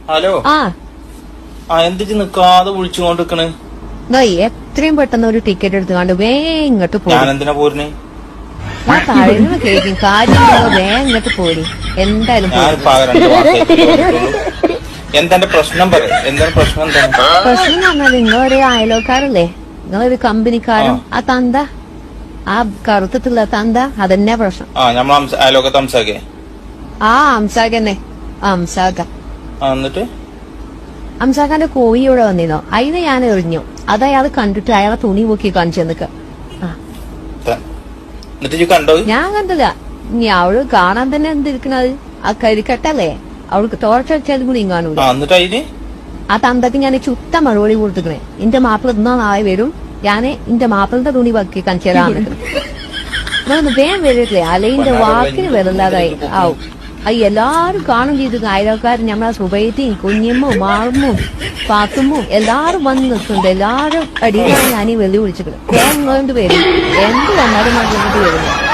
Hello എന്തിച്ച് നിക്കാതെ വിളിച്ചുകൊണ്ടിരിക്കണ്? എത്രയും പെട്ടെന്ന് ഒരു ടിക്കറ്റ് എടുത്തുകൊണ്ട് വേഗം ഇങ്ങോട്ട് പോയി. ഞാൻ എന്തിനാ പോരുന്നേ? ഞാൻ കഴിയുന്ന കേൾക്കും കാര്യം വേഗം ഇങ്ങോട്ട് പോരി. എന്തായാലും എന്തെന്റെ പ്രശ്നം പറ. എന്താണ് പ്രശ്നം? എന്താണ് പ്രശ്നം എന്ന് പറഞ്ഞാൽ നിങ്ങളൊരു അയലോക്കാരല്ലേ, നിങ്ങളൊരു കമ്പനിക്കാരൻ. ആ തന്ത, ആ കറുത്തിട്ടുള്ള തന്ത, അതന്നെ പ്രശ്നം. അയലോക്കത്ത് അംസാക്കേ? അംസാഖന്നെ. അംസാഖ എന്നിട്ട് അംസാഖാന്റെ കോഴി ഇവിടെ വന്നിരുന്നോ? അതിനെ ഞാൻ എറിഞ്ഞു. അത് അയാൾ കണ്ടിട്ട് അയാളെ തുണി പൊക്കി കാണിച്ചു നിക്ക. ഞാൻ കണ്ടില്ല. ഇനി അവള് കാണാൻ തന്നെ എന്തിരിക്കണത്? ആ കരിക്കട്ടല്ലേ, അവൾക്ക് തോർച്ചടിച്ചാൽ കൂടി കാണൂല. ആ തന്തക്ക് ഞാൻ ചുത്ത മറുപടി കൊടുത്തിക്കണേ. എന്റെ മാപ്പിള ഇന്നാ നാളെ വരും, ഞാന് എന്റെ മാപ്പിളിന്റെ തുണി പൊക്കി കാണിച്ചു തരാൻ വേഗം വരില്ലേ, അലയിന്റെ വാക്കിന് വരില്ലാതായി ആവും. എല്ലാരും കാണും ചെയ്തു. അയൽക്കാരും നമ്മളെ സുബൈത്തിയും കുഞ്ഞമ്മോ മാറുമ്പോ പാത്തുമ്പോ എല്ലാരും വന്ന് നിൽക്കുന്നുണ്ട്. എല്ലാരും അടിയിലാണ് ഞാനീ വെല്ലു വിളിച്ചിട്ട് വേഗം വരും. എന്ത് വന്നാലും വരുന്നു.